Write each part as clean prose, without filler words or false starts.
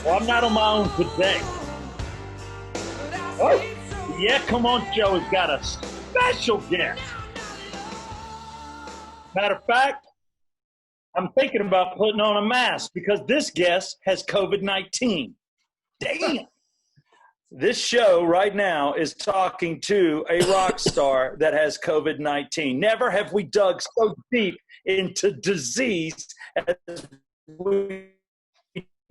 Well, I'm not on my own today. Oh, yeah, come on, Joe has got a special guest. Matter of fact, I'm thinking about putting on a mask because this guest has COVID-19. Damn. This show right now is talking to a rock star that has COVID-19. Never have we dug so deep into disease as we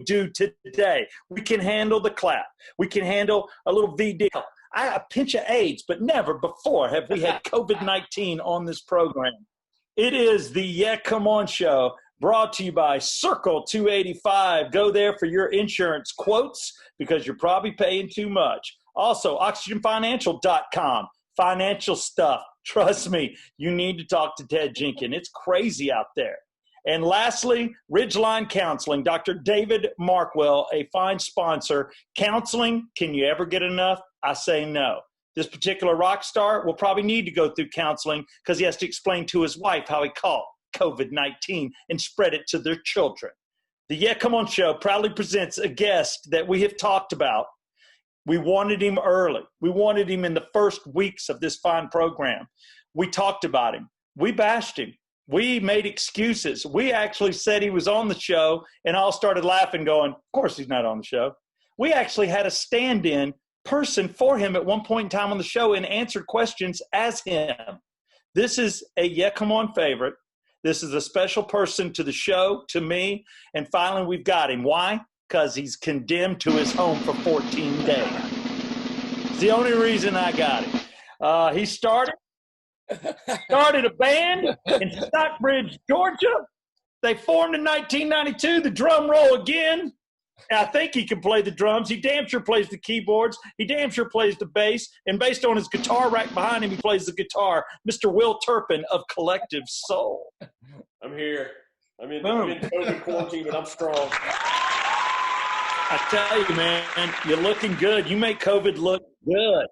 do today. We can handle the clap. We can handle a little VD. A pinch of AIDS, but never before have we had COVID-19 on this program. It is the Yeah Come On Show, brought to you by Circle 285. Go there for your insurance quotes because you're probably paying too much. Also, oxygenfinancial.com. Financial stuff. Trust me, you need to talk to Ted Jenkins. It's crazy out there. And lastly, Ridgeline Counseling, Dr. David Markwell, a fine sponsor. Counseling, can you ever get enough? I say no. This particular rock star will probably need to go through counseling because he has to explain to his wife how he caught COVID-19 and spread it to their children. The Yeah Come On Show proudly presents a guest that we have talked about. We wanted him early. We wanted him in the first weeks of this fine program. We talked about him. We bashed him. We made excuses. We actually said he was on the show, and all started laughing, going, of course he's not on the show. We actually had a stand-in person for him at one point in time on the show and answered questions as him. This is a Yeah Come On favorite. This is a special person to the show, to me, and finally we've got him. Why? Because he's condemned to his home for 14 days. It's the only reason I got him. He started a band in Stockbridge, Georgia. They formed in 1992. The drum roll again. I think he can play the drums. He damn sure plays the keyboards. He damn sure plays the bass. And based on his guitar rack behind him, he plays the guitar. Mr. Will Turpin of Collective Soul. I'm here. I'm in COVID quarantine, but I'm strong. I tell you, man, you're looking good. You make COVID look good.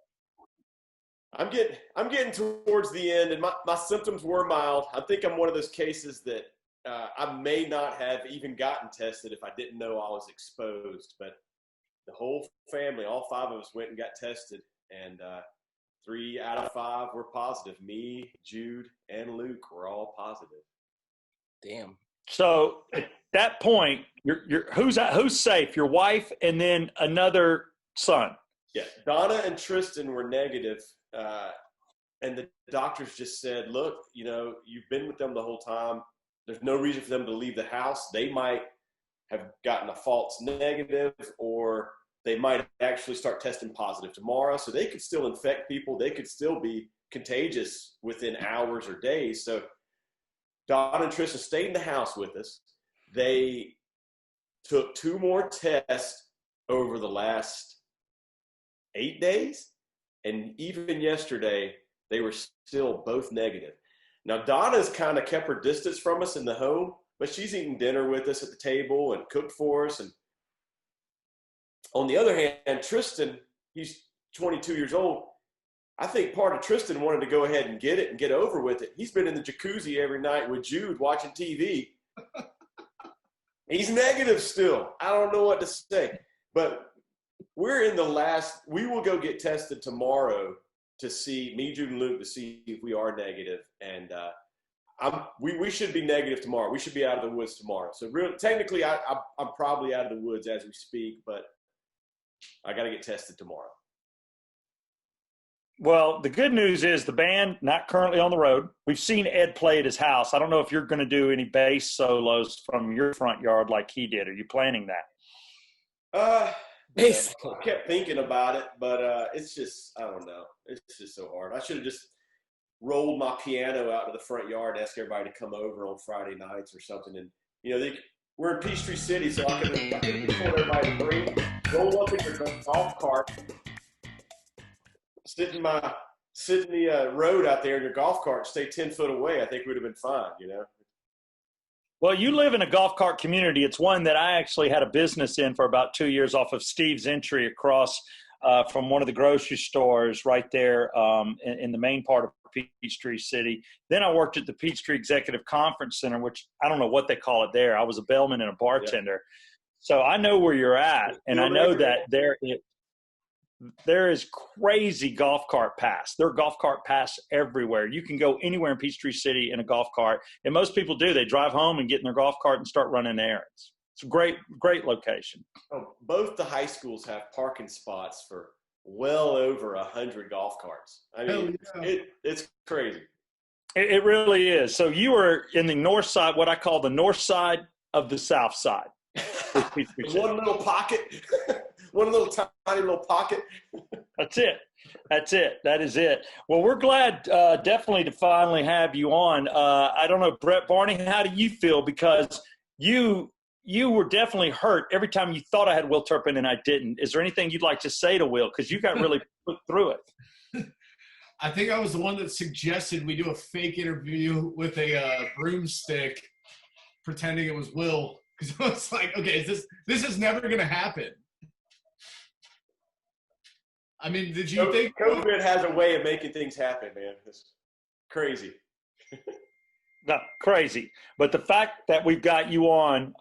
I'm getting towards the end, and my symptoms were mild. I think I'm one of those cases that I may not have even gotten tested if I didn't know I was exposed. But the whole family, all 5 of us, went and got tested, and 3 out of 5 were positive. Me, Jude, and Luke were all positive. Damn. So at that point, who's safe? Your wife and then another son. Yeah, Donna and Tristan were negative. And the doctors just said, look, you've been with them the whole time. There's no reason for them to leave the house. They might have gotten a false negative, or they might actually start testing positive tomorrow. So they could still infect people. They could still be contagious within hours or days. So Don and Tristan stayed in the house with us. They took 2 more tests over the last 8 days. And even yesterday, they were still both negative. Now, Donna's kind of kept her distance from us in the home, but she's eating dinner with us at the table and cooked for us. And on the other hand, Tristan, he's 22 years old. I think part of Tristan wanted to go ahead and get it and get over with it. He's been in the jacuzzi every night with Jude watching TV. He's negative still. I don't know what to say. But we're in the last – we will go get tested tomorrow to see – me, Jude, and Luke to see if we are negative. And we should be negative tomorrow. We should be out of the woods tomorrow. So really, technically, I'm probably out of the woods as we speak, but I got to get tested tomorrow. Well, the good news is the band not currently on the road. We've seen Ed play at his house. I don't know if you're going to do any bass solos from your front yard like he did. Are you planning that? Basically. I kept thinking about it, but it's just, I don't know. It's just so hard. I should have just rolled my piano out to the front yard and asked everybody to come over on Friday nights or something. And, we're in Peachtree City, so I could have told everybody to roll up in your golf cart, sit in the road out there in your golf cart and stay 10 foot away. I think we would have been fine, Well, you live in a golf cart community. It's one that I actually had a business in for about 2 years off of Steve's Entry across from one of the grocery stores right there in the main part of Peachtree City. Then I worked at the Peachtree Executive Conference Center, which I don't know what they call it there. I was a bellman and a bartender. So I know where you're at, and I know that there is crazy golf cart paths. There are golf cart paths everywhere. You can go anywhere in Peachtree City in a golf cart, and most people do. They drive home and get in their golf cart and start running errands. It's a great location. Oh, both the high schools have parking spots for well over 100 golf carts. I mean, it's crazy. It really is. So you were in the north side, what I call the north side of the south side. One little pocket, one little tiny little pocket. That's it. That is it. Well, we're glad definitely to finally have you on. I don't know, Brett Barney, how do you feel? Because you were definitely hurt every time you thought I had Will Turpin and I didn't. Is there anything you'd like to say to Will? Because you got really put through it. I think I was the one that suggested we do a fake interview with a broomstick pretending it was Will. Because I was like, okay, this is never going to happen. I mean, did you think – COVID has a way of making things happen, man. It's crazy. No, crazy. But the fact that we've got you on,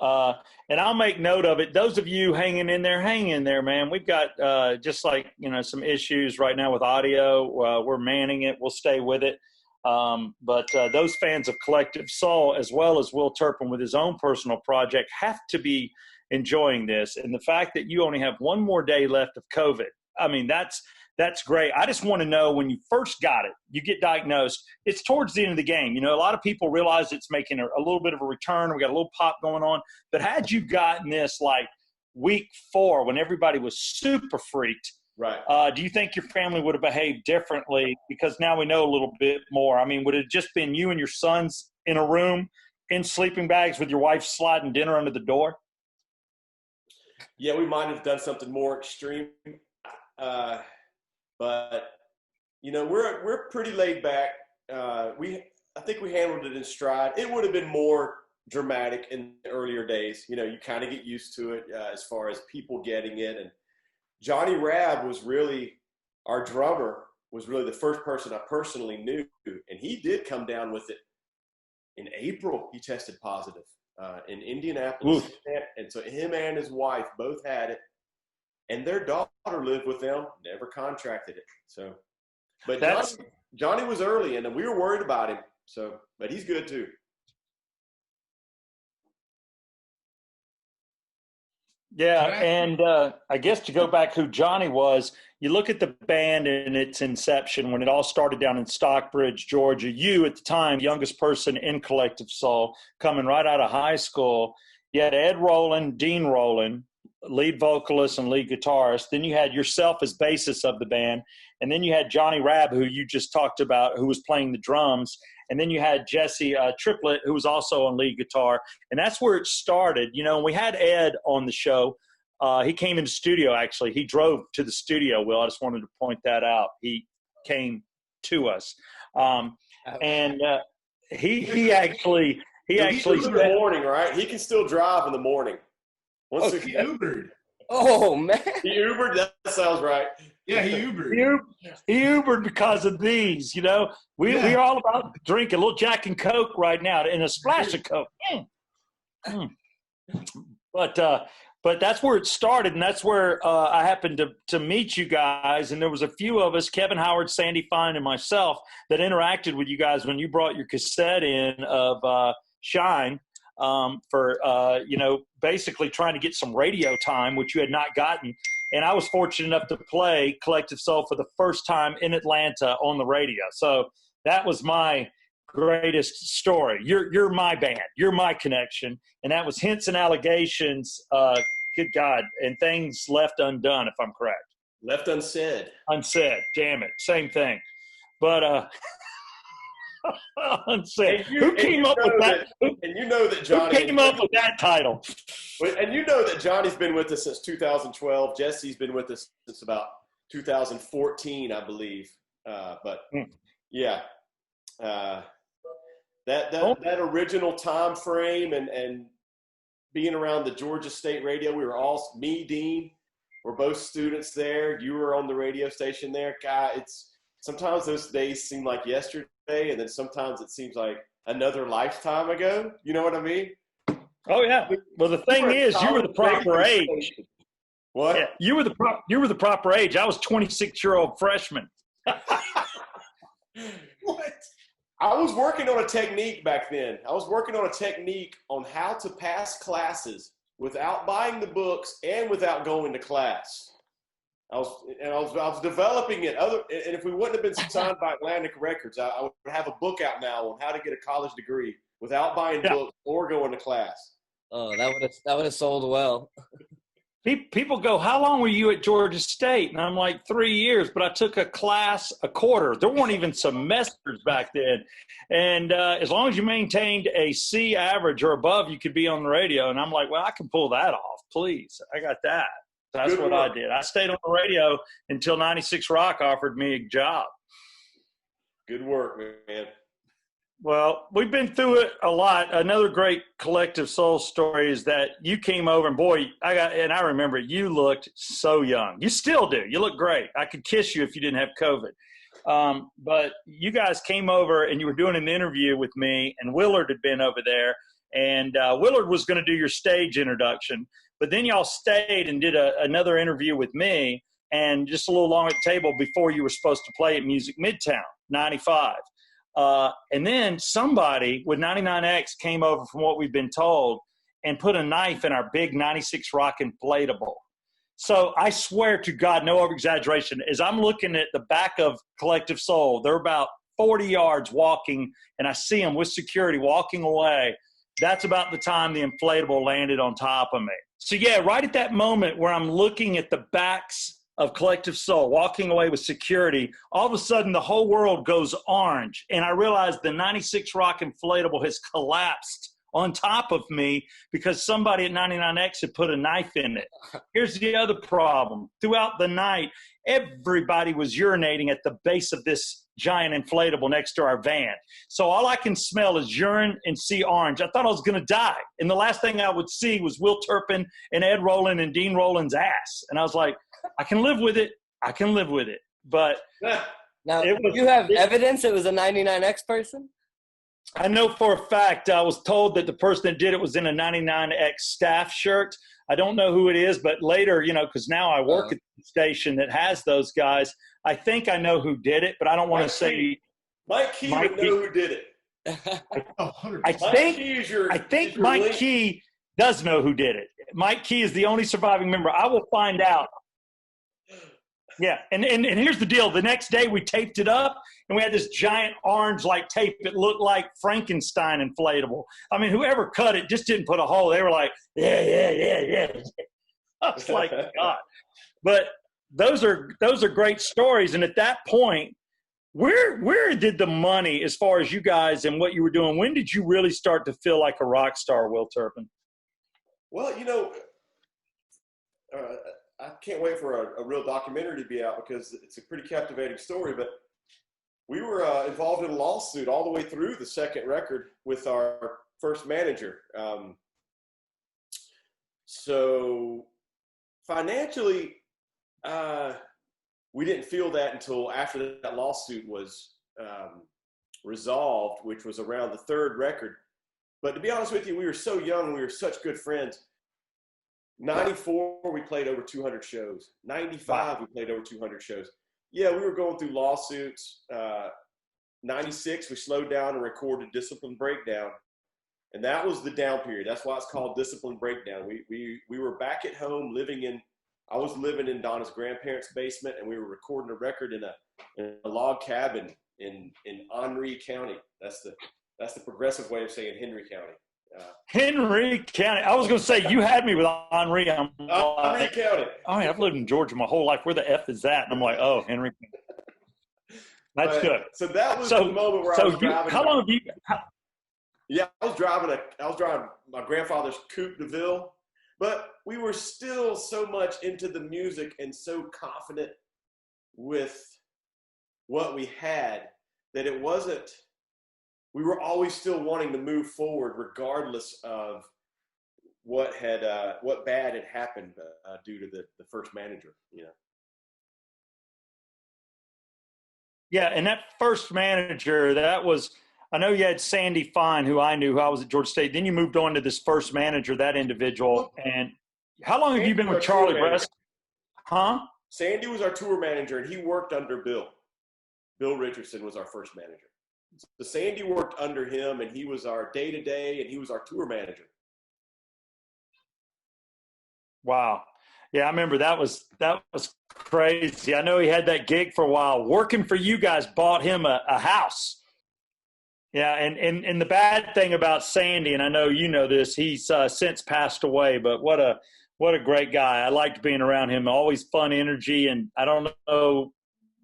and I'll make note of it. Those of you hang in there, man. We've got just like, some issues right now with audio. We're manning it. We'll stay with it. But those fans of Collective Soul, as well as Will Turpin with his own personal project, have to be enjoying this. And the fact that you only have one more day left of COVID, I mean, that's great. I just want to know, when you first got it, you get diagnosed, it's towards the end of the game. A lot of people realize it's making a little bit of a return. We got a little pop going on. But had you gotten this like week 4 when everybody was super freaked, right? Do you think your family would have behaved differently? Because now we know a little bit more. I mean, would it have just been you and your sons in a room in sleeping bags with your wife sliding dinner under the door? Yeah, we might have done something more extreme. But we're pretty laid back. I think we handled it in stride. It would have been more dramatic in the earlier days. You kind of get used to it as far as people getting it. And Johnny Rabb was really, our drummer was really the first person I personally knew, and he did come down with it in April. He tested positive in Indianapolis. Oof. And so him and his wife both had it. And their daughter lived with them, never contracted it. So, but Johnny was early, and we were worried about him. So, but he's good too. Yeah, and I guess to go back who Johnny was, you look at the band in its inception when it all started down in Stockbridge, Georgia. You, at the time, youngest person in Collective Soul, coming right out of high school. You had Ed Rowland, Dean Rowland, lead vocalist and lead guitarist. Then you had yourself as bassist of the band. And then you had Johnny Rabb, who you just talked about, who was playing the drums. And then you had Jesse Triplett, who was also on lead guitar. And that's where it started. And we had Ed on the show. He came in the studio, actually. He drove to the studio, Will. I just wanted to point that out. He came to us. And he actually in the morning, right? He can still drive in the morning. He Ubered. Oh, man. He Ubered? That sounds right. Yeah, he Ubered. He Ubered because of these, We're all about drinking a little Jack and Coke right now and a splash of Coke. But that's where it started, and that's where I happened to meet you guys. And there was a few of us, Kevin Howard, Sandy Fine, and myself, that interacted with you guys when you brought your cassette in of Shine. For basically trying to get some radio time, which you had not gotten. And I was fortunate enough to play Collective Soul for the first time in Atlanta on the radio. So that was my greatest story. You're my band. You're my connection. And that was Hints and Allegations, good God, and Things Left Undone, if I'm correct. Left Unsaid. Unsaid. Damn it. Same thing. But unsaid. Who came up with that? And you know that Johnny Who came up with that title? And you know that Johnny's been with us since 2012. Jesse's been with us since about 2014, I believe. Yeah, that original time frame and being around the Georgia State radio, we were all, me, Dean, we're both students there. You were on the radio station there. God, sometimes those days seem like yesterday, and then sometimes it seems like another lifetime ago. You know what I mean? Oh yeah. Well, the thing is, you were the proper age. What? Yeah, you were the proper age. I was 26-year-old freshman. What? I was working on a technique back then. I was working on a technique on how to pass classes without buying the books and without going to class. I was developing it. And if we wouldn't have been signed by Atlantic Records, I would have a book out now on how to get a college degree without buying books or going to class. Oh, that would have sold well. People go, how long were you at Georgia State? And I'm like, 3 years, but I took a class a quarter. There weren't even semesters back then. And as long as you maintained a C average or above, you could be on the radio. And I'm like, well, I can pull that off, please. I got that. That's Good what work. I did. I stayed on the radio until 96 Rock offered me a job. Good work, man. Well, we've been through it a lot. Another great Collective Soul story is that you came over, and boy, I remember you looked so young. You still do. You look great. I could kiss you if you didn't have COVID. But you guys came over, and you were doing an interview with me, and Willard had been over there, and Willard was going to do your stage introduction. But then y'all stayed and did another interview with me, and just a little long at the table before you were supposed to play at Music Midtown, 95. And then somebody with 99X came over, from what we've been told, and put a knife in our big 96 Rock inflatable. So I swear to God, no over-exaggeration, as I'm looking at the back of Collective Soul, they're about 40 yards walking, and I see them with security walking away. That's about the time the inflatable landed on top of me. So yeah, right at that moment where I'm looking at the backs of Collective Soul walking away with security, all of a sudden the whole world goes orange. And I realized the 96 Rock inflatable has collapsed on top of me because somebody at 99X had put a knife in it. Here's the other problem. Throughout the night, everybody was urinating at the base of this giant inflatable next to our van. So all I can smell is urine and see orange. I thought I was going to die. And the last thing I would see was Will Turpin and Ed Rowland and Dean Rowland's ass. And I was like, I can live with it. I can live with it. But now, you have evidence it was a 99X person? I know for a fact, I was told that the person that did it was in a 99X staff shirt. I don't know who it is, but later, because now I work at the station that has those guys. I think I know who did it, but I don't want to say. Mike Key would know who did it. I think Mike Key does know who did it. Mike Key is the only surviving member. I will find out. Yeah, and here's the deal. The next day we taped it up, and we had this giant orange tape. It looked like Frankenstein inflatable. I mean, whoever cut it just didn't put a hole. They were like, yeah. I was like, God. But those are great stories. And at that point, where did the money, as far as you guys and what you were doing, when did you really start to feel like a rock star, Will Turpin? Well, I can't wait for a real documentary to be out because it's a pretty captivating story. But we were involved in a lawsuit all the way through the second record with our first manager. So financially, we didn't feel that until after that lawsuit was resolved, which was around the third record. But to be honest with you, we were so young. We were such good friends. 94, we played over 200 shows. 95, we played over 200 shows. Yeah, we were going through lawsuits. 96, we slowed down and recorded Discipline Breakdown. And that was the down period. That's why it's called Discipline Breakdown. We were back at home I was living in Donna's grandparents' basement, and we were recording a record in a log cabin in Henry County. That's the progressive way of saying Henry County. Henry County. I was going to say, you had me with Henry. Henry County. Oh, yeah, I've lived in Georgia my whole life. Where the F is that? And I'm like, oh, Henry. That's good. So that was the moment where I was driving. How long have you? Yeah, I was driving my grandfather's Coupe de Ville, but we were still so much into the music and so confident with what we had that it wasn't. We were always still wanting to move forward, regardless of what bad had happened due to the first manager. Yeah, and that first manager, that was, I know you had Sandy Fine, who I knew, who I was at Georgia State. Then you moved on to this first manager, that individual. And how long have you been with Charlie Rest? Huh? Sandy was our tour manager, and he worked under Bill. Bill Richardson was our first manager. So Sandy worked under him, and he was our day-to-day, and he was our tour manager. Wow. Yeah, I remember that was crazy. I know he had that gig for a while. Working for you guys bought him a house. Yeah, and the bad thing about Sandy, and I know you know this, he's since passed away, but what a great guy. I liked being around him. Always fun energy, and I don't know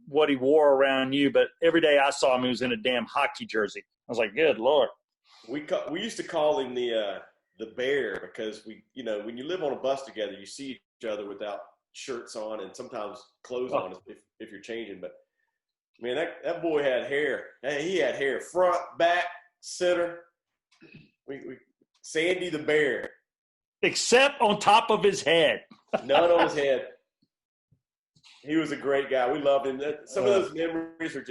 what he wore around you, but every day I saw him, he was in a damn hockey jersey. I was like, good Lord. We used to call him the bear, because we, you know, when you live on a bus together, you see each other without shirts on and sometimes clothes on if you're changing. But man, that boy had hair. He had hair front, back, center. Sandy the Bear. Except on top of his head. None on his head. He was a great guy. We loved him. Some of those memories are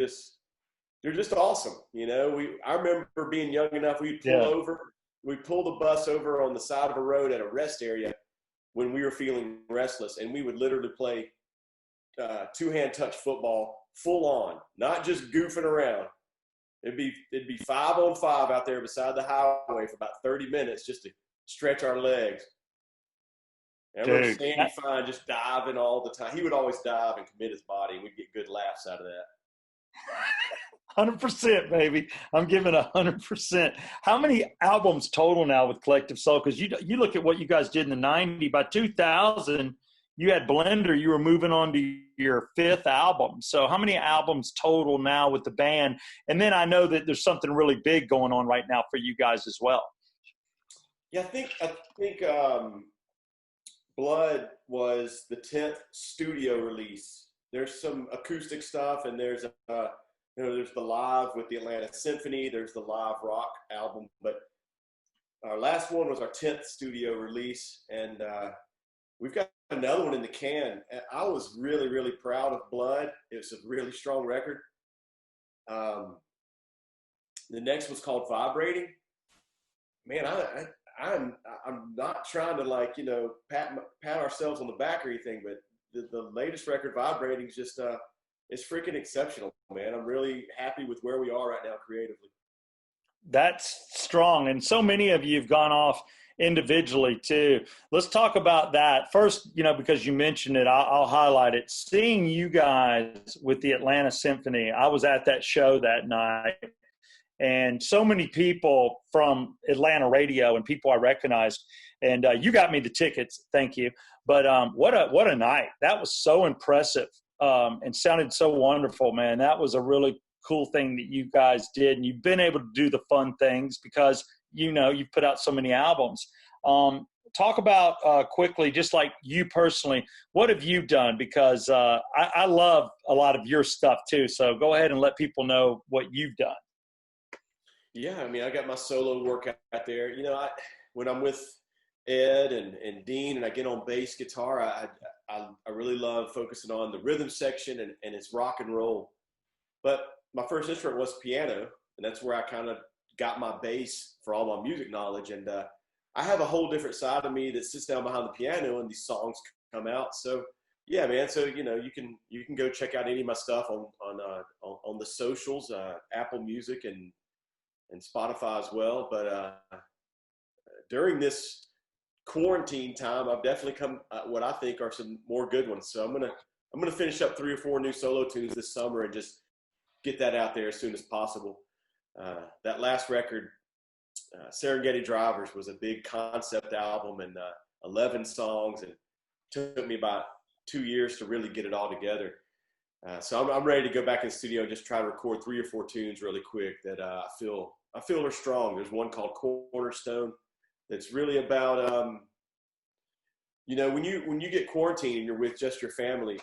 they're just awesome. You know, I remember being young enough, we'd pull the bus over on the side of a road at a rest area when we were feeling restless, and we would literally play two-hand touch football full on, not just goofing around. It'd be 5-on-5 out there beside the highway for about 30 minutes just to stretch our legs. And I remember Sandy Fine just diving all the time. He would always dive and commit his body, and we'd get good laughs out of that. 100%, baby. I'm giving 100%. How many albums total now with Collective Soul? Because you look at what you guys did in the 90s. By 2000, you had Blender. You were moving on to your 5th album. So how many albums total now with the band? And then I know that there's something really big going on right now for you guys as well. Yeah, I think Blood was the 10th studio release. There's some acoustic stuff, and there's there's the live with the Atlanta Symphony. There's the live rock album, but our last one was our 10th studio release, and we've got another one in the can. I was really, really proud of Blood. It was a really strong record. The next was called Vibrating. Man, I'm not trying to pat ourselves on the back or anything, but the latest record, Vibrating, is just it's freaking exceptional, man. I'm really happy with where we are right now creatively. That's strong, and so many of you have gone off individually too. Let's talk about that first. Because you mentioned it, I'll highlight it. Seeing you guys with the Atlanta Symphony, I was at that show that night. And so many people from Atlanta radio and people I recognized, and you got me the tickets, thank you. But what a night! That was so impressive and sounded so wonderful, man. That was a really cool thing that you guys did, and you've been able to do the fun things because you've put out so many albums. Talk about quickly, just like you personally, what have you done? Because I love a lot of your stuff too. So go ahead and let people know what you've done. Yeah, I mean, I got my solo work out there. When I'm with Ed and Dean and I get on bass guitar, I really love focusing on the rhythm section and it's rock and roll. But my first instrument was piano, and that's where I kind of got my base for all my music knowledge. And I have a whole different side of me that sits down behind the piano and these songs come out. So yeah, man. So you can go check out any of my stuff on the socials, Apple Music and Spotify as well. But during this quarantine time, I've definitely come what I think are some more good ones. So I'm gonna finish up 3 or 4 new solo tunes this summer and just get that out there as soon as possible. That last record, Serengeti Drivers, was a big concept album and 11 songs, and it took me about 2 years to really get it all together. So I'm ready to go back in the studio and just try to record 3 or 4 tunes really quick that I feel are strong. There's one called Cornerstone that's really about when you get quarantined and you're with just your family,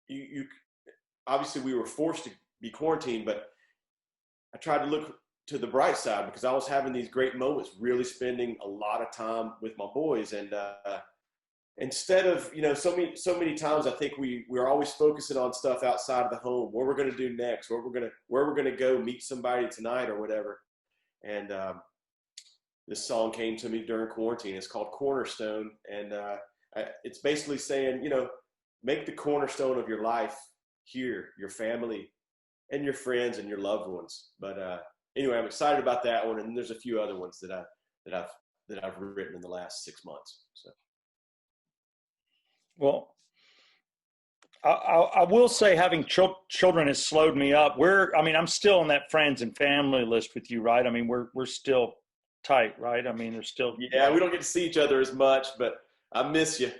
you obviously we were forced to be quarantined, but I tried to look to the bright side because I was having these great moments, really spending a lot of time with my boys, and instead of, so many times I think we're always focusing on stuff outside of the home, what we're going to do next, where we're going to go meet somebody tonight or whatever. And this song came to me during quarantine. It's called Cornerstone. And it's basically saying, make the cornerstone of your life here, your family and your friends and your loved ones. But anyway, I'm excited about that one. And there's a few other ones that I've written in the last 6 months. So. Well, I will say having children has slowed me up. I'm still on that friends and family list with you, right? I mean, we're still tight, right? I mean, there's still. Yeah, we don't get to see each other as much, but I miss you.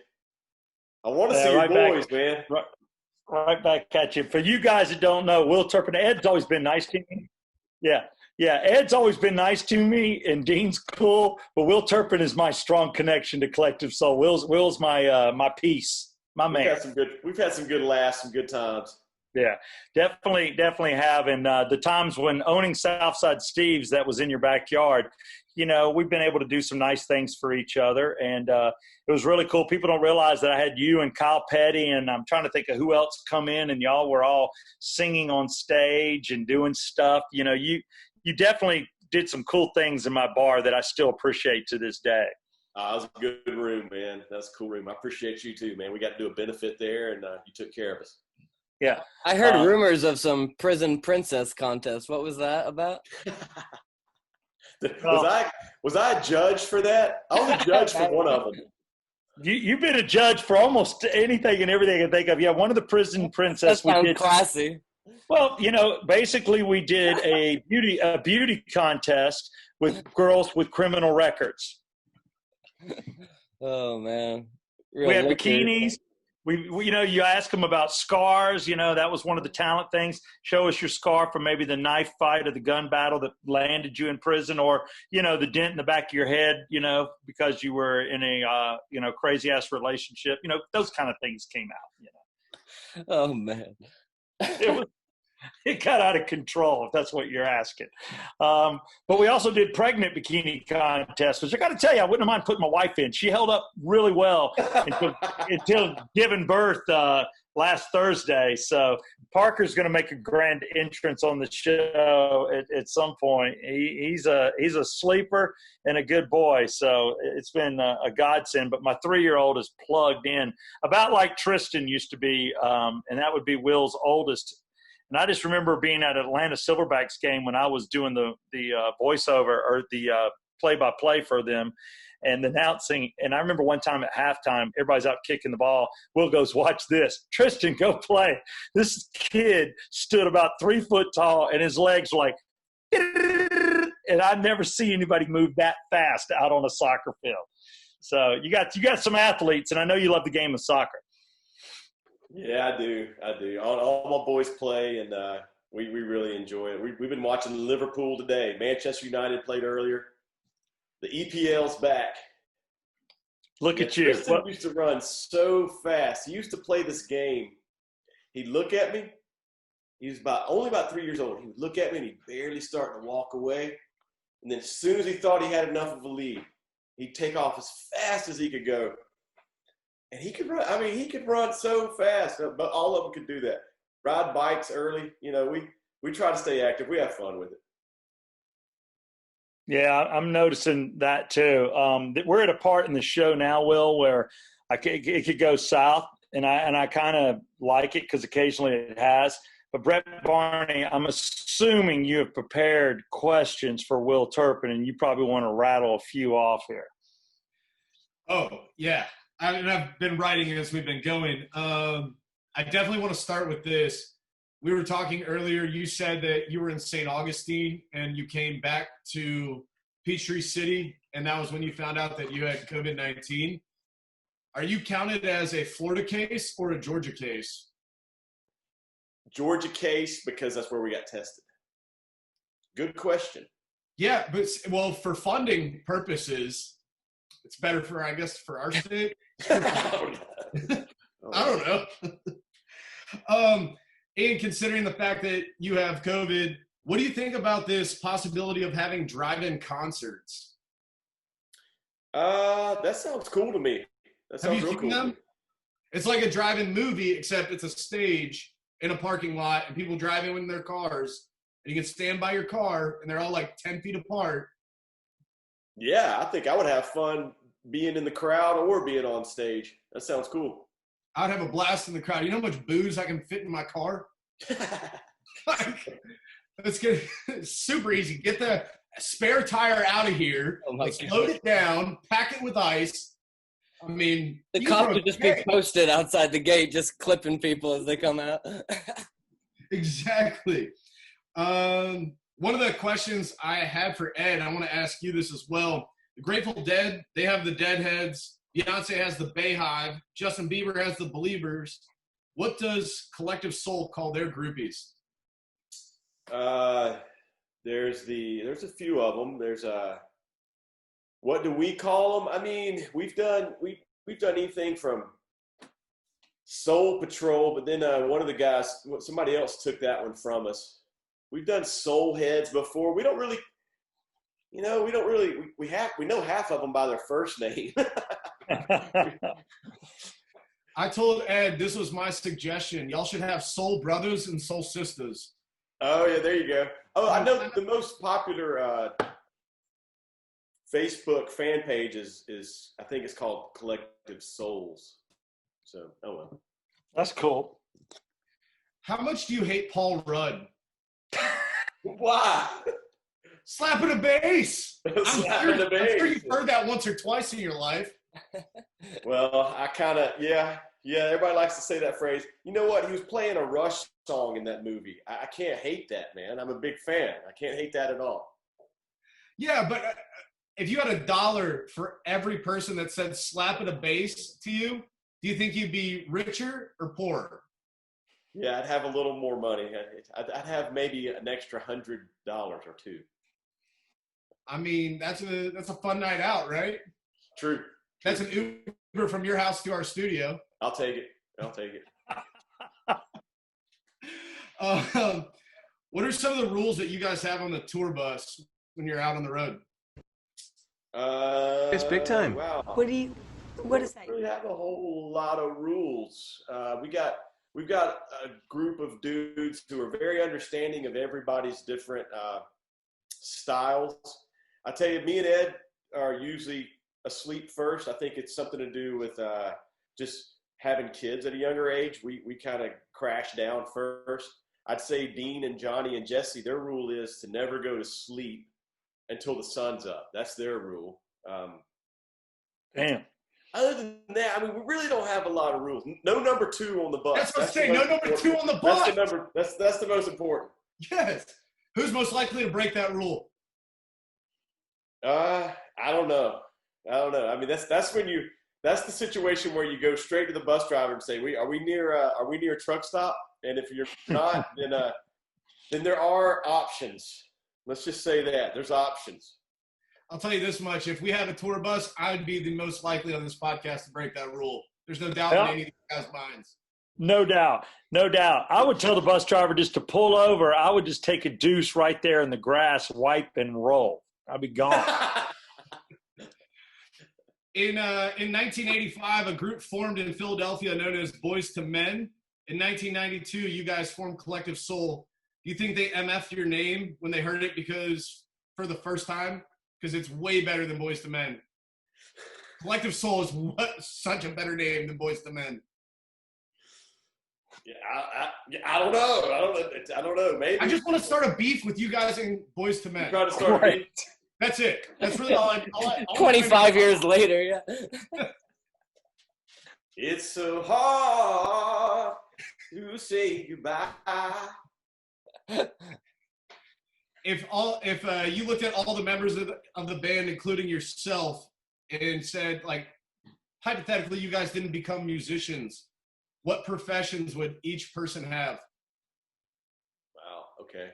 I want to see your right boys, back, man. Right back at you. For you guys that don't know, Will Turpin, Ed's always been nice to me. Yeah, Ed's always been nice to me, and Dean's cool, but Will Turpin is my strong connection to Collective Soul. Will's my piece, my man. We've had some good laughs, some good times. Yeah, definitely have. And the times when owning Southside Steve's that was in your backyard, we've been able to do some nice things for each other. And it was really cool. People don't realize that I had you and Kyle Petty, and I'm trying to think of who else come in, and y'all were all singing on stage and doing stuff. You definitely did some cool things in my bar that I still appreciate to this day. It was a good room, man. That's a cool room. I appreciate you too, man. We got to do a benefit there, and you took care of us. Yeah. I heard rumors of some prison princess contest. What was that about? Was I a judge for that? I was a judge for one of them. You've been a judge for almost anything and everything I can think of. Yeah, one of the prison princess. That sounds classy. Well, basically we did a beauty contest with girls with criminal records. Oh man. We had bikinis. We you ask them about scars. That was one of the talent things. Show us your scar from maybe the knife fight or the gun battle that landed you in prison, or the dent in the back of your head, because you were in a crazy ass relationship. Those kind of things came out. Oh man, it got out of control, if that's what you're asking. But we also did pregnant bikini contests, which I got to tell you, I wouldn't mind putting my wife in. She held up really well until giving birth last Thursday. So Parker's going to make a grand entrance on the show at some point. He's a sleeper and a good boy. So it's been a godsend. But my 3-year-old is plugged in, about like Tristan used to be, and that would be Will's oldest. And I just remember being at Atlanta Silverbacks game when I was doing the voiceover or the play-by-play for them and announcing. And I remember one time at halftime, everybody's out kicking the ball. Will goes, "Watch this. Tristan, go play." This kid stood about 3 foot tall, and his legs were like, and I'd never see anybody move that fast out on a soccer field. So you got some athletes, and I know you love the game of soccer. Yeah, I do. All my boys play, and we really enjoy it. We've been watching Liverpool today. Manchester United played earlier. The EPL's back. Look at you. Tristan used to run so fast. He used to play this game. He'd look at me. He was only about 3 years old. He would look at me, and he'd barely start to walk away. And then as soon as he thought he had enough of a lead, he'd take off as fast as he could go. And he could run. I mean, he could run so fast, but all of them could do that. Ride bikes early. We try to stay active. We have fun with it. Yeah, I'm noticing that too. We're at a part in the show now, Will, where it could go south, and I kind of like it because occasionally it has. But Brett Barney, I'm assuming you have prepared questions for Will Turpin, and you probably want to rattle a few off here. Oh, yeah. I've been writing as we've been going. I definitely want to start with this. We were talking earlier. You said that you were in St. Augustine and you came back to Peachtree City, and that was when you found out that you had COVID-19. Are you counted as a Florida case or a Georgia case? Georgia case, because that's where we got tested. Good question. Yeah, but for funding purposes, it's better for our state. I don't know. And considering the fact that you have COVID, what do you think about this possibility of having drive-in concerts? That sounds cool to me. That Have sounds you real seen cool. them? It's like a drive-in movie, except it's a stage in a parking lot, and people drive in with their cars, and you can stand by your car, and they're all like 10 feet apart. Yeah, I think I would have fun being in the crowd or being on stage. That sounds cool. I'd have a blast in the crowd. You know how much booze I can fit in my car? Like, let's get super easy. Get the spare tire out of here. Oh my Let's God. load it down, pack it with ice. I mean, The you cops throw- would just be posted outside the gate, just clipping people as they come out. Exactly. One of the questions I had for Ed, I want to ask you this as well. The Grateful Dead, they have the Deadheads. Beyonce has the Bayhive. Justin Bieber has the Believers. What does Collective Soul call their groupies? There's a few of them. There's what do we call them? I mean, we've done anything from Soul Patrol, but then one of the guys, somebody else took that one from us. We've done Soul Heads before. We don't really, we know half of them by their first name. I told Ed this was my suggestion. Y'all should have Soul Brothers and Soul Sisters. Oh yeah, there you go. Oh, I know the most popular Facebook fan page is I think it's called Collective Souls. So oh well. That's cool. How much do you hate Paul Rudd? Why? Slapping a bass. Slapping a bass. I'm sure you've heard that once or twice in your life. Well, I kind of yeah. Everybody likes to say that phrase. You know what? He was playing a Rush song in that movie. I can't hate that, man. I'm a big fan. I can't hate that at all. Yeah, but if you had $1 for every person that said slapping a bass to you, do you think you'd be richer or poorer? Yeah, I'd have a little more money. I'd have maybe an extra $100 or two. I mean, that's a fun night out, right? True. That's an Uber from your house to our studio. I'll take it. What are some of the rules that you guys have on the tour bus when you're out on the road? It's big time. Wow. What is that? We don't really have a whole lot of rules. We've got a group of dudes who are very understanding of everybody's different styles. I tell you, me and Ed are usually asleep first. I think it's something to do with just having kids at a younger age. We kind of crash down first. I'd say Dean and Johnny and Jesse, their rule is to never go to sleep until the sun's up. That's their rule. Damn. Other than that, I mean, we really don't have a lot of rules. No number 2 on the bus. That's what I'm saying. No number 2 on the bus. That's the most important. Yes. Who's most likely to break that rule? I don't know. I mean, that's the situation where you go straight to the bus driver and say, are we near a truck stop? And if you're not, then there are options. Let's just say that there's options. I'll tell you this much. If we had a tour bus, I would be the most likely on this podcast to break that rule. There's no doubt in any of these guys' minds. No doubt. I would tell the bus driver just to pull over. I would just take a deuce right there in the grass, wipe and roll. I'd be gone. In 1985, a group formed in Philadelphia known as Boys to Men. In 1992, you guys formed Collective Soul. Do you think they MF'd your name when they heard it for the first time? Because it's way better than Boys to Men. Collective Soul is such a better name than Boys to Men. Yeah, I don't know. I don't know. Maybe I just want to start a beef with you guys and Boys to Men. try to start. Right. That's it. That's really all I 25 years later, yeah. It's so hard to say goodbye. If you looked at all the members of the band, including yourself, and said, like, hypothetically, you guys didn't become musicians, what professions would each person have? Wow. Okay.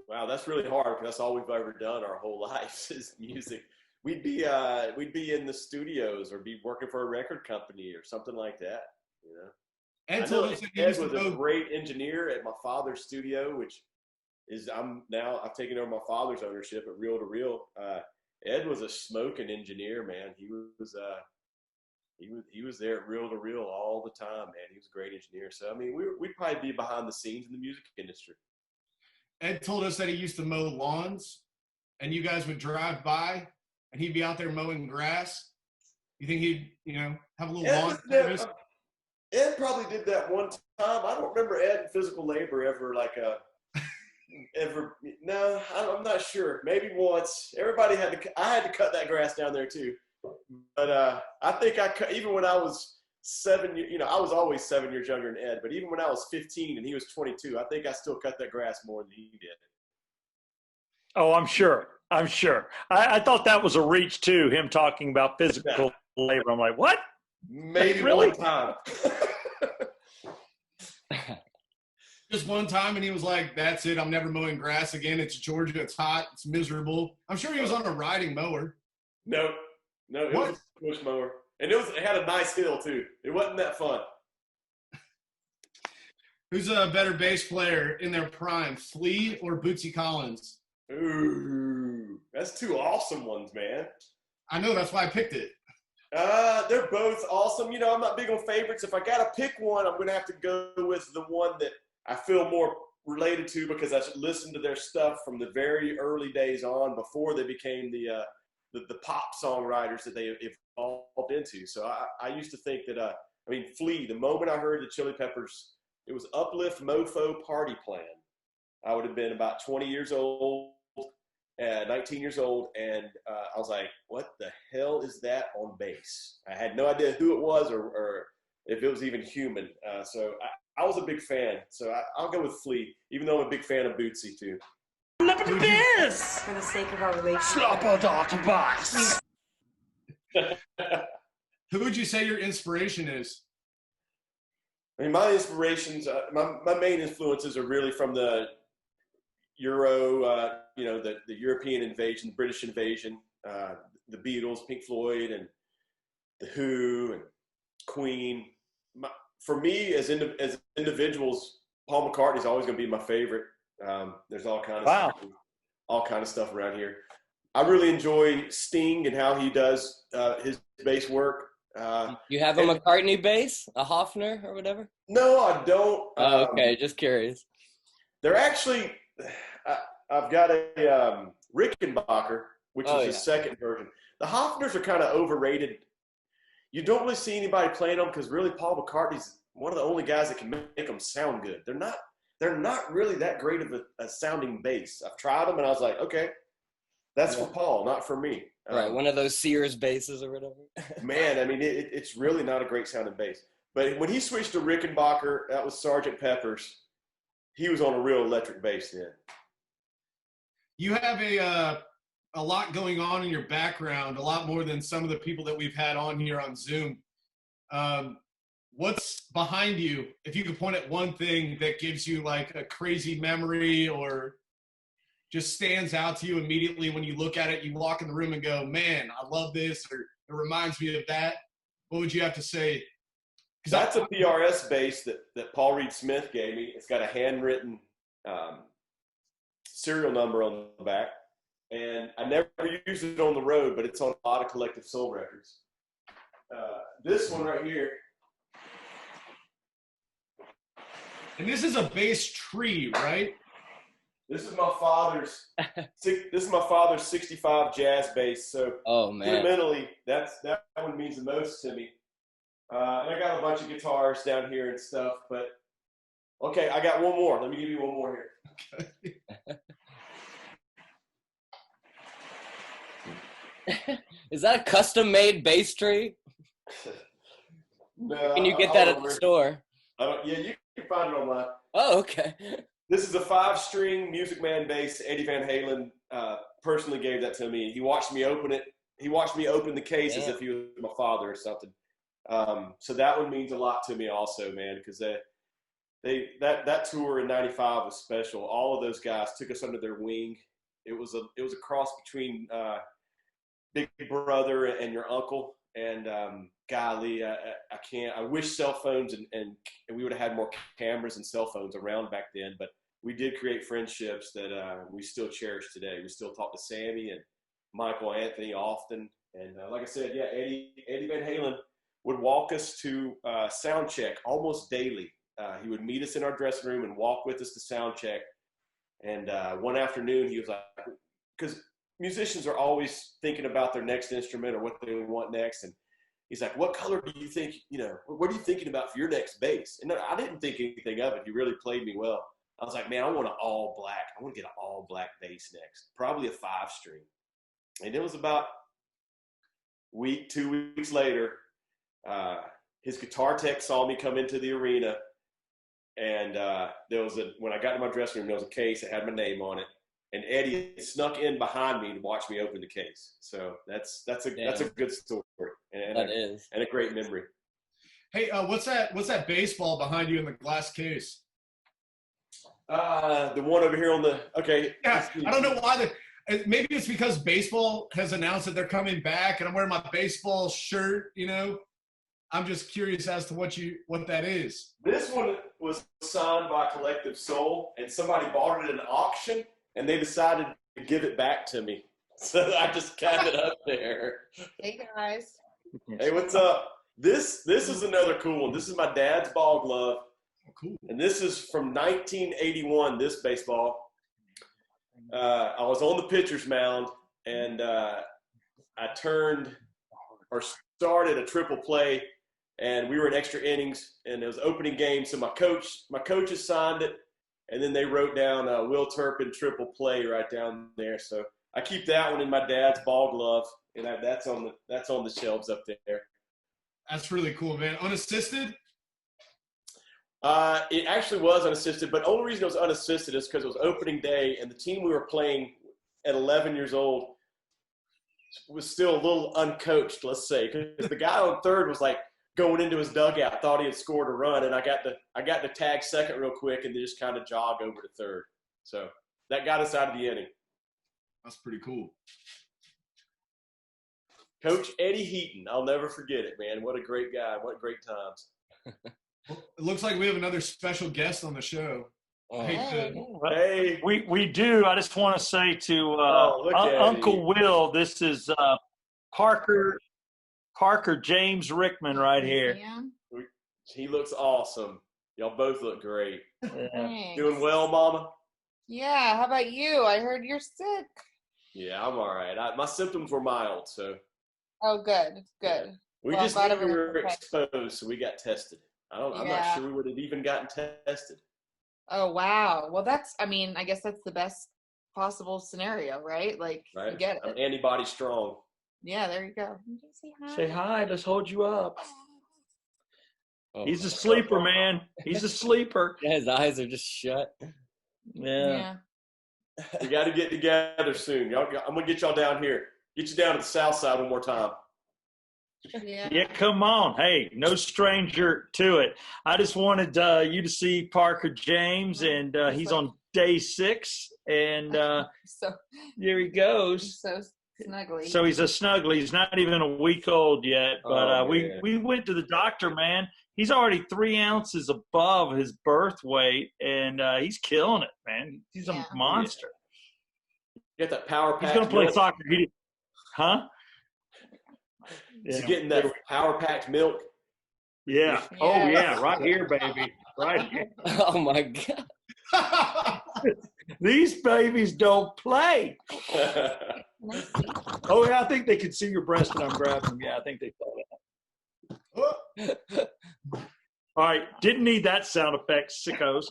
Wow, that's really hard because that's all we've ever done our whole lives is music. We'd be in the studios or be working for a record company or something like that. You know. Ed Ed was a great engineer at my father's studio, which is I've taken over my father's ownership at Reel to Reel, Ed was a smoking engineer, man. He was there reel to reel all the time, man. He was a great engineer. So, I mean, we'd probably be behind the scenes in the music industry. Ed told us that he used to mow lawns, and you guys would drive by, and he'd be out there mowing grass. You think he'd, have a little lawn service? Ed probably did that one time. I don't remember Ed in physical labor ever no, I'm not sure. Maybe once. I had to cut that grass down there too. But I think even when I was 7, I was always 7 years younger than Ed, but even when I was 15 and he was 22, I think I still cut that grass more than he did. Oh, I'm sure. I thought that was a reach too, him talking about physical labor. I'm like, what? Maybe really? One time. Just one time, and he was like, that's it. I'm never mowing grass again. It's Georgia. It's hot. It's miserable. I'm sure he was on a riding mower. No, it was a push mower. And it had a nice hill, too. It wasn't that fun. Who's a better bass player in their prime, Flea or Bootsy Collins? Ooh, that's two awesome ones, man. I know. That's why I picked it. They're both awesome. I'm not big on favorites. If I got to pick one, I'm going to have to go with the one that I feel more related to because I listened to their stuff from the very early days on before they became the pop songwriters that they evolved into. So I used to think that, Flea, the moment I heard the Chili Peppers, it was Uplift Mofo Party Plan. I would have been about 20 years old, 19 years old, and I was like, what the hell is that on bass? I had no idea who it was or if it was even human. So I was a big fan. So I'll go with Flea, even though I'm a big fan of Bootsy, too. Look at this! For the sake of our relationship. Slopper daughter box. Who would you say your inspiration is? My inspirations, my main influences are really from the Euro, the European invasion, the British invasion, the Beatles, Pink Floyd, and the Who, and Queen. For me, as individuals, Paul McCartney is always going to be my favorite. There's all kind of stuff around here. I really enjoy Sting and how he does his bass work. You have a McCartney bass, a Hofner or whatever? No, I don't. Oh, okay, just curious. They're actually, I've got a Rickenbacker, which is the second version. The Hofners are kind of overrated. You don't really see anybody playing them because really Paul McCartney's one of the only guys that can make them sound good. They're not really that great of a sounding bass. I've tried them and I was like, okay, that's for Paul, not for me. Right, one of those Sears basses or whatever. Man, it's really not a great sounding bass. But when he switched to Rickenbacker, that was Sgt. Pepper's. He was on a real electric bass then. You have a lot going on in your background, a lot more than some of the people that we've had on here on Zoom. What's behind you? If you could point at one thing that gives you like a crazy memory or just stands out to you immediately when you look at it, you walk in the room and go, man, I love this, or it reminds me of that. What would you have to say? That's a PRS bass that Paul Reed Smith gave me. It's got a handwritten serial number on the back. And I never used it on the road, but it's on a lot of Collective Soul records. This one right here. And this is a bass tree, right? This is my father's 65 jazz bass. So fundamentally, that one means the most to me. And I got a bunch of guitars down here and stuff, but okay, I got one more. Let me give you one more here. Okay. Is that a custom-made bass tree? No. Can you get that at the store? Yeah, you can find it online. Oh, okay. This is a 5-string Music Man bass. Eddie Van Halen personally gave that to me. He watched me open it. He watched me open the case as if he was my father or something. So that one means a lot to me also, man, because that tour in '95 was special. All of those guys took us under their wing. It was a cross between Big Brother and your uncle. And golly, I wish cell phones and we would have had more cameras and cell phones around back then. But we did create friendships that we still cherish today. We still talk to Sammy and Michael Anthony often. And like I said, yeah, Eddie Van Halen would walk us to sound check almost daily. He would meet us in our dressing room and walk with us to sound check. And one afternoon, he was like, because musicians are always thinking about their next instrument or what they want next. And he's like, what color do you think, what are you thinking about for your next bass? And I didn't think anything of it. He really played me well. I was like, man, I want an all black. I want to get an all black bass next, probably a 5-string. And it was about 2 weeks later, his guitar tech saw me come into the arena. And when I got to my dressing room, there was a case that had my name on it. And Eddie snuck in behind me to watch me open the case. So that's a good story and a great memory. Hey, what's that baseball behind you in the glass case? The one over here okay. Yeah, I don't know why maybe it's because baseball has announced that they're coming back, and I'm wearing my baseball shirt. I'm just curious as to what that is. This one was signed by Collective Soul, and somebody bought it at an auction, and they decided to give it back to me. So I just kept it up there. Hey guys. Hey, what's up? This is another cool one. This is my dad's ball glove. Oh, cool. And this is from 1981, this baseball. I was on the pitcher's mound, and I started a triple play, and we were in extra innings, and it was opening game. So my coaches signed it, and then they wrote down Will Turpin triple play right down there. So I keep that one in my dad's ball glove, and that's on the shelves up there. That's really cool, man. Unassisted? It actually was unassisted, but the only reason it was unassisted is because it was opening day, and the team we were playing at 11 years old was still a little uncoached, let's say, because the guy on third was like going into his dugout, thought he had scored a run, and I got to tag second real quick and then just kind of jog over to third. So that got us out of the inning. That's pretty cool. Coach Eddie Heaton, I'll never forget it, man. What a great guy. What great times. Well, it looks like we have another special guest on the show. Hey, we do. I just want to say to Uncle Will, this is Parker James Rickman right here. Yeah. He looks awesome. Y'all both look great. Thanks. Doing well, Mama? Yeah. How about you? I heard you're sick. Yeah, I'm all right. My symptoms were mild, so. Oh, good. Good. Yeah. We Well, just I'm glad knew we were everyone's okay. exposed, so we got tested. I'm not sure we would have even gotten tested. Oh, wow. Well, I guess that's the best possible scenario, right? Like, Right? you get it. I'm antibody strong. Yeah, there you go. Say hi. Say hi. Let's hold you up. Oh, He's a sleeper, man. He's a sleeper. yeah, his eyes are just shut. Yeah. We got to get together soon. I'm going to get y'all down here. Get you down to the Southside one more time. Yeah, come on. Hey, no stranger to it. I just wanted you to see Parker James, and he's on day 6, and So here he goes. so snuggly. So he's a snuggly. He's not even a week old yet, but we went to the doctor, man. He's already 3 ounces above his birth weight, and he's killing it, man. He's a monster. Get that power pack. He's going to play soccer. Huh? Is he getting that power-packed milk? Yeah. Oh, yeah. Right here, baby. Right here. Oh, my God. These babies don't play. Oh, yeah. I think they can see your breast when I'm grabbing them. Yeah, I think they saw that. All right. Didn't need that sound effect, sickos.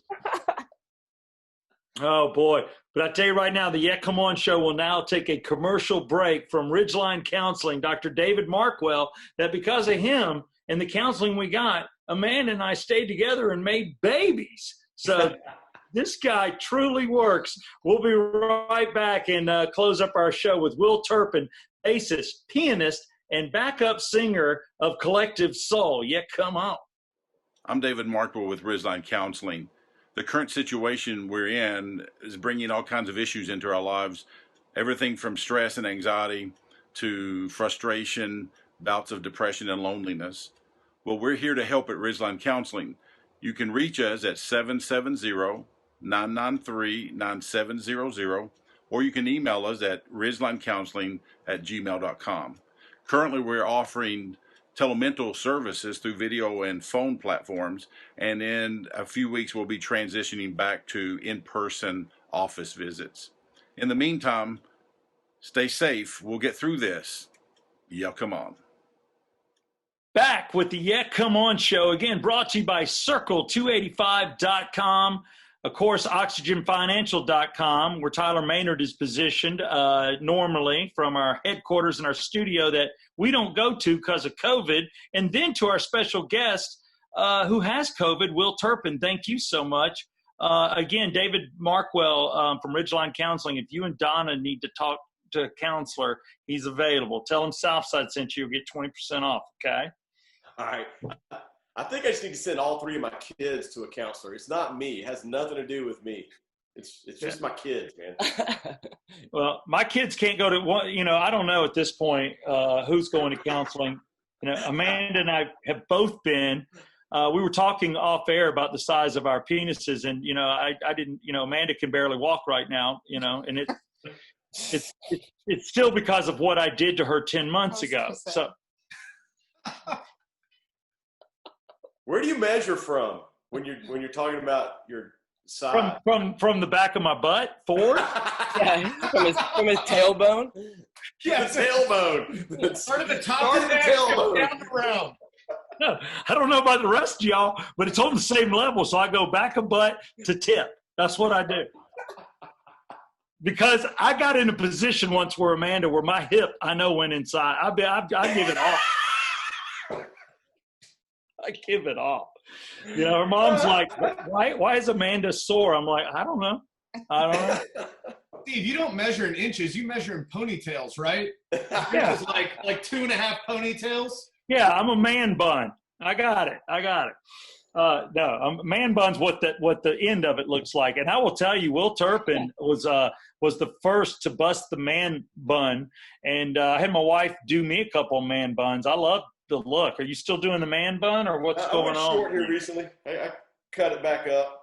Oh, boy. But I tell you right now, the Yeah Come On show will now take a commercial break from Ridgeline Counseling, Dr. David Markwell, that because of him and the counseling we got, Amanda and I stayed together and made babies. So this guy truly works. We'll be right back and close up our show with Will Turpin, bassist, pianist, and backup singer of Collective Soul. Yeah, come on. I'm David Markwell with Ridgeline Counseling. The current situation we're in is bringing all kinds of issues into our lives, everything from stress and anxiety to frustration, bouts of depression and loneliness. Well, we're here to help at Ridgeline Counseling. You can reach us at 770-993-9700, or you can email us at ridgelinecounseling@gmail.com. Currently, we're offering telemental services through video and phone platforms, and in a few weeks, we'll be transitioning back to in-person office visits. In the meantime, stay safe. We'll get through this. Yeah, come on. Back with the Yeah Come On show, again brought to you by Circle285.com, of course, OxygenFinancial.com, where Tyler Maynard is positioned normally from our headquarters in our studio that we don't go to because of COVID, and then to our special guest who has COVID, Will Turpin. Thank you so much. Again, David Markwell from Ridgeline Counseling. If you and Donna need to talk to a counselor, he's available. Tell him Southside sent you. You'll get 20% off, okay? All right. I think I just need to send all 3 of my kids to a counselor. It's not me. It has nothing to do with me. It's just my kids, man. Well, my kids can't go to one. I don't know at this point who's going to counseling. Amanda and I have both been. We were talking off air about the size of our penises, and I didn't. Amanda can barely walk right now. And it's still because of what I did to her 10 months ago. So. Where do you measure from when you're talking about your side? From the back of my butt forward? Yeah, from his tailbone. Yeah, the tailbone. Start at the top of the tailbone. Down around. No, I don't know about the rest of y'all, but it's on the same level. So I go back of butt to tip. That's what I do. Because I got in a position once where my hip, I know, went inside. I give it off. I give it off. Her mom's like, why is Amanda sore? I'm like, I don't know. Steve, you don't measure in inches. You measure in ponytails, right? Yeah. It's like 2.5 ponytails. Yeah, I'm a man bun. I got it. No, man bun's what the end of it looks like. And I will tell you, Will Turpin was the first to bust the man bun. And I had my wife do me a couple of man buns. I love the look. Are you still doing the man bun, or what's going on? I went short here recently. I cut it back up.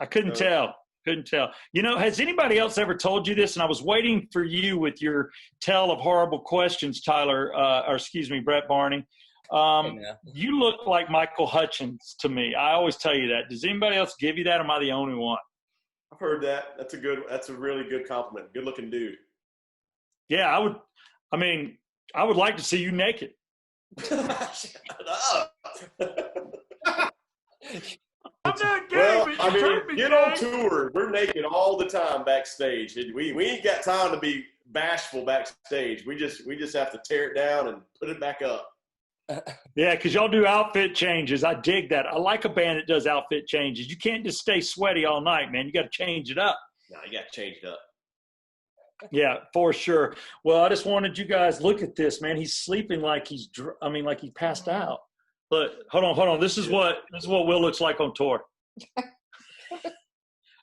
I couldn't tell. Has anybody else ever told you this? And I was waiting for you with your tell of horrible questions, Tyler, Brett Barney. You look like Michael Hutchins to me. I always tell you that. Does anybody else give you that? Or am I the only one? I've heard that. That's a really good compliment. Good looking dude. Yeah, I would like to see you naked. Shut up. I'm not gay, Well, but get on tour. We're naked all the time backstage. We ain't got time to be bashful backstage. We just have to tear it down and put it back up. Yeah, because y'all do outfit changes. I dig that. I like a band that does outfit changes. You can't just stay sweaty all night, man. You got to change it up. No, you got to change it up. Yeah, for sure. Well, I just wanted you guys look at this, man. He's sleeping like he passed out. But hold on. This is what Will looks like on tour.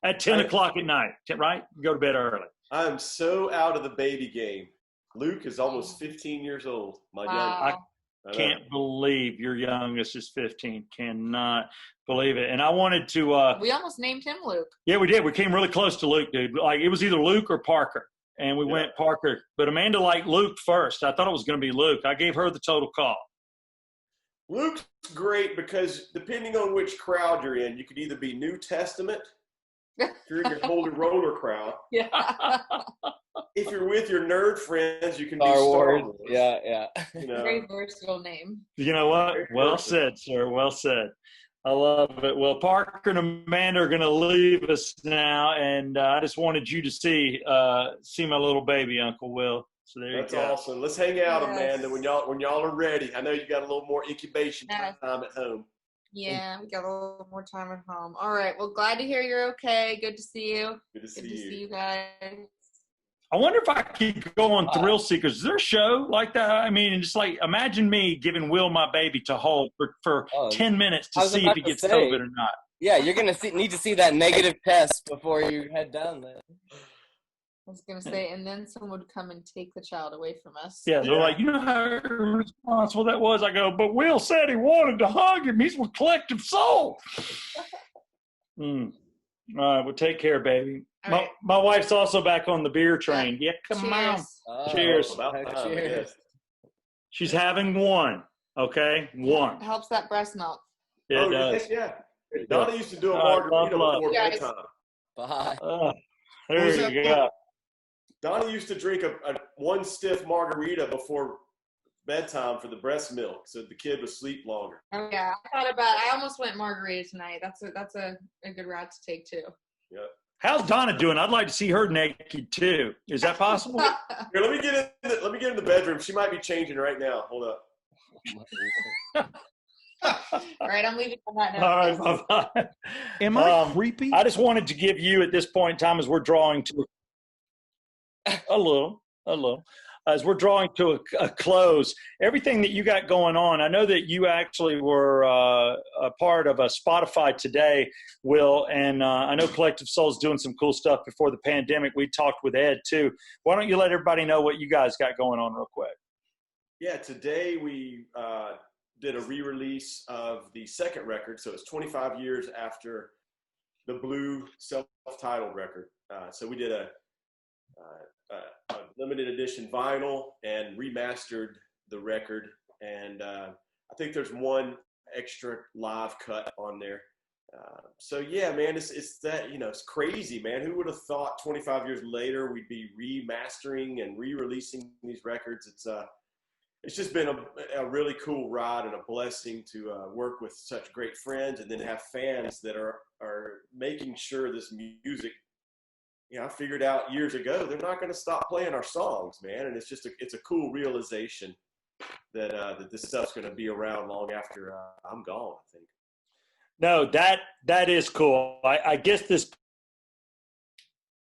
At 10 o'clock at night, right? You go to bed early. I'm so out of the baby game. Luke is almost 15 years old. My youngest. I can't believe your youngest is 15. Cannot believe it. And I wanted to we almost named him Luke. Yeah, we did. We came really close to Luke, dude. Like, it was either Luke or Parker. And we went Parker. But Amanda liked Luke first. I thought it was going to be Luke. I gave her the total call. Luke's great because depending on which crowd you're in, you could either be New Testament, if you're in your Holy Roller crowd. Yeah. If you're with your nerd friends, you can be Star Star Wars. Wars. Yeah. Very versatile name. You know what? Well said, sir. Well said. I love it. Well, Parker and Amanda are going to leave us now, and I just wanted you to see my little baby, Uncle Will. So That's awesome. Let's hang out, Amanda, when y'all are ready. I know you got a little more incubation time at home. Yeah, we got a little more time at home. All right. Well, glad to hear you're okay. Good to see you. Good to see you guys. I wonder if I could go on Thrill Seekers. Is there a show like that? I mean, just like imagine me giving Will my baby to hold for 10 minutes to see if he gets COVID or not. Yeah, you're going to need to see that negative test before you head down there. I was going to say, and then someone would come and take the child away from us. Yeah, they're like, you know how irresponsible that was? I go, but Will said he wanted to hug him. He's with Collective Soul. All right, well, take care, baby. All right. My wife's also back on the beer train. Yeah, come on. Cheers. Oh, Cheers. About time, I cheers. guess. She's having one. Okay, one. Helps that breast milk. It Oh, does. yeah. It Donna does. used to do a All right, margarita love. before Yes. bedtime. Bye. There was you that? go. Donnie used to drink a one stiff margarita before bedtime for the breast milk, so the kid would sleep longer. Oh yeah, I almost went margarita tonight. That's a good route to take too. Yeah. How's Donna doing? I'd like to see her naked too. Is that possible? Here, let me get in the bedroom. She might be changing right now. Hold up. All right, I'm leaving on that note. All right, bye-bye. Am I creepy? I just wanted to give you at this point in time, as we're drawing to a little, as we're drawing to a close, everything that you got going on. I know that you actually were a part of a Spotify Today, Will, and I know Collective Soul's doing some cool stuff before the pandemic. We talked with Ed too. Why don't you let everybody know what you guys got going on real quick? Yeah, today we did a re-release of the second record, so it's 25 years after the Blue self-titled record. So we did a limited edition vinyl and remastered the record, and I think there's one extra live cut on there. So yeah, man, it's that, it's crazy, man. Who would have thought 25 years later we'd be remastering and re-releasing these records? It's just been a really cool ride and a blessing to work with such great friends, and then have fans that are making sure this music, I figured out years ago, they're not going to stop playing our songs, man. And it's a cool realization that that this stuff's going to be around long after I'm gone, I think. No, that is cool. I guess this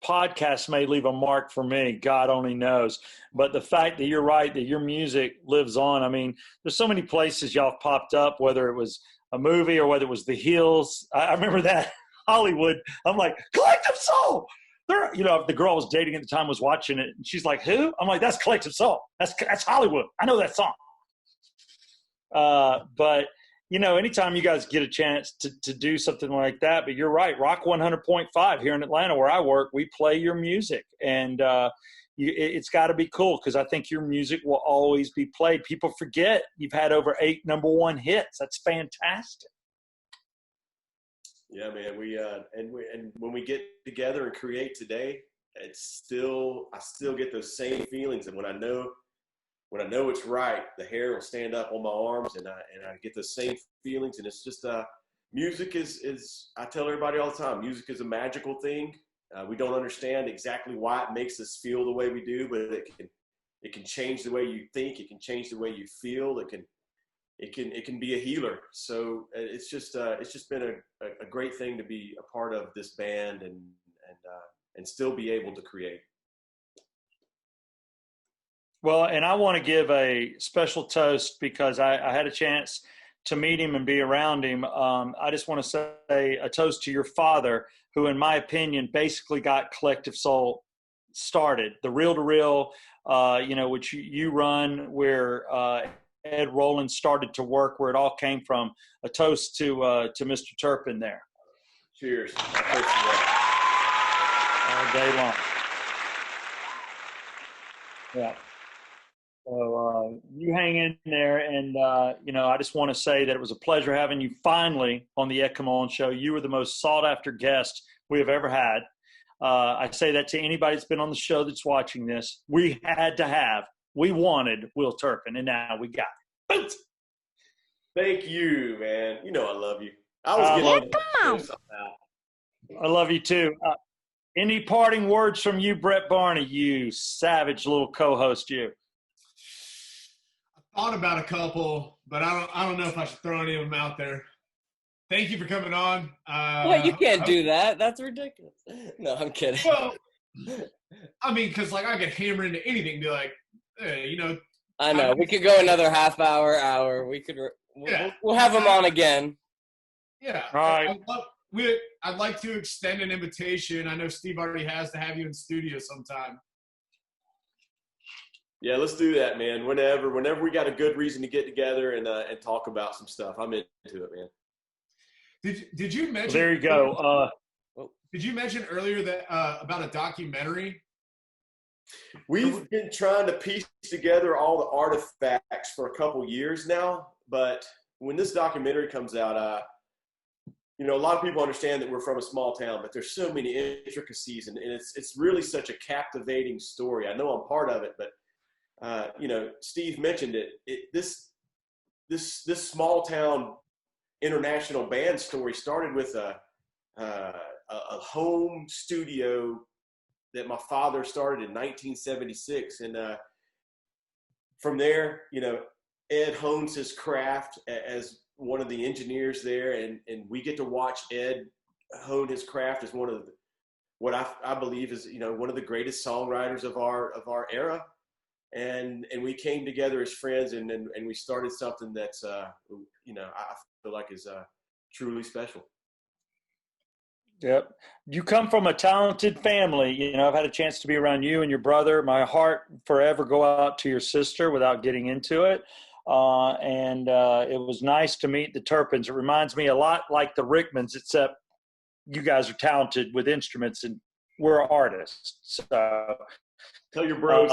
podcast may leave a mark for me. God only knows. But the fact that you're right, that your music lives on. I mean, there's so many places y'all popped up, whether it was a movie or whether it was The Hills. I remember that Hollywood. I'm like, Collective Soul. The girl I was dating at the time was watching it, and she's like, who? I'm like, that's Collective Soul. That's Hollywood. I know that song. But anytime you guys get a chance to do something like that, but you're right, Rock 100.5 here in Atlanta where I work, we play your music, and it's got to be cool, because I think your music will always be played. People forget you've had over 8 #1 hits. That's fantastic. Yeah, man. And when we get together and create today, I still get those same feelings, and when I know it's right, the hair will stand up on my arms, and I get the same feelings. And it's just music is I tell everybody all the time, music is a magical thing. We don't understand exactly why it makes us feel the way we do, but it can change the way you think. It can change the way you feel. It can be a healer. So it's just been a great thing to be a part of this band and still be able to create. Well, and I want to give a special toast, because I had a chance to meet him and be around him. I just want to say a toast to your father, who, in my opinion, basically got Collective Soul started. The Reel to Reel, which you run, where Ed Rowland started to work, where it all came from. A toast to Mr. Turpin there. Cheers. All day long. Yeah. So you hang in there, and I just want to say that it was a pleasure having you finally on the Ed Come On show. You were the most sought-after guest we have ever had. I say that to anybody that's been on the show that's watching this. We wanted Will Turpin, and now we got it. Thank you, man. I love you. I love you too. Any parting words from you, Brett Barney? You savage little co-host, you. Thought about a couple, but I don't know if I should throw any of them out there. Thank you for coming on. Well, you can't do that. That's ridiculous. No, I'm kidding. Well, I mean, because I could hammer into anything and be like, hey, I know. We could go another half hour. We could. We'll have them on again. Yeah. All right. I'd like to extend an invitation. I know Steve already has, to have you in studio sometime. Yeah, let's do that, man. Whenever we got a good reason to get together and talk about some stuff, I'm into it, man. Did you mention? There you go. Did you mention earlier that about a documentary? We've been trying to piece together all the artifacts for a couple years now, but when this documentary comes out, you know, a lot of people understand that we're from a small town, but there's so many intricacies, and it's really such a captivating story. I know I'm part of it, but you know, Steve mentioned it. This small town international band story started with a home studio that my father started in 1976, and from there, you know, Ed hones his craft as one of the engineers there, and we get to watch Ed hone his craft as one of what I believe is, you know, one of the greatest songwriters of our era, and we came together as friends, and we started something that's you know, I feel like is truly special. Yep. You come from a talented family. You know, I've had a chance to be around you and your brother. My heart forever go out to your sister without getting into it. And it was nice to meet the Turpins. It reminds me a lot like the Rickmans, except you guys are talented with instruments and we're artists. So Tell your bros.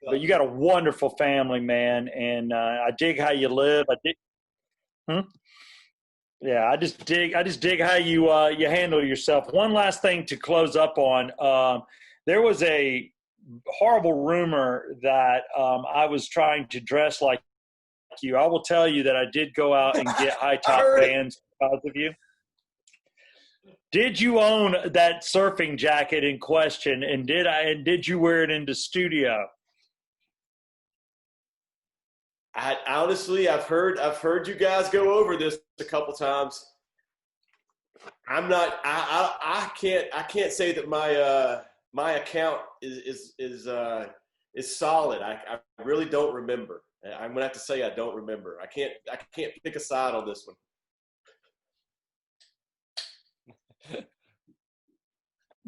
but you got a wonderful family, man. And I dig how you live. Yeah, I just dig how you handle yourself. One last thing to close up on. There was a horrible rumor that I was trying to dress like you. I will tell you that I did go out and get high top bands because of you. Did you own that surfing jacket in question, and did you wear it into studio? Honestly, I've heard you guys go over this a couple times. I'm not. I can't say that my account is solid. I really don't remember. I'm gonna have to say I don't remember. I can't pick a side on this one.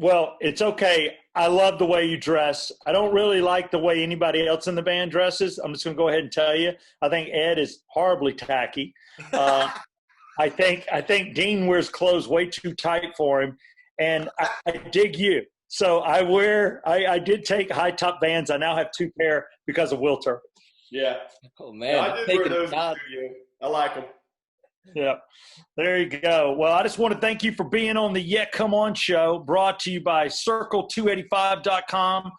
Well, it's okay. I love the way you dress. I don't really like the way anybody else in the band dresses. I'm just going to go ahead and tell you. I think Ed is horribly tacky. I think Dean wears clothes way too tight for him, and I dig you. So I did take high top Vans. I now have 2 pair because of Will Turpin. Yeah. Oh man, Yeah, I did wear those in studio. I like them. Yeah, there you go. Well, I just want to thank you for being on the Yeah Come On show, brought to you by Circle285.com,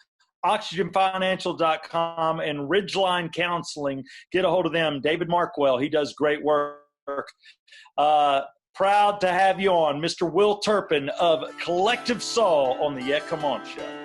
OxygenFinancial.com, and Ridgeline Counseling. Get a hold of them. David Markwell, he does great work. Proud to have you on, Mr. Will Turpin of Collective Soul on the Yeah Come On show.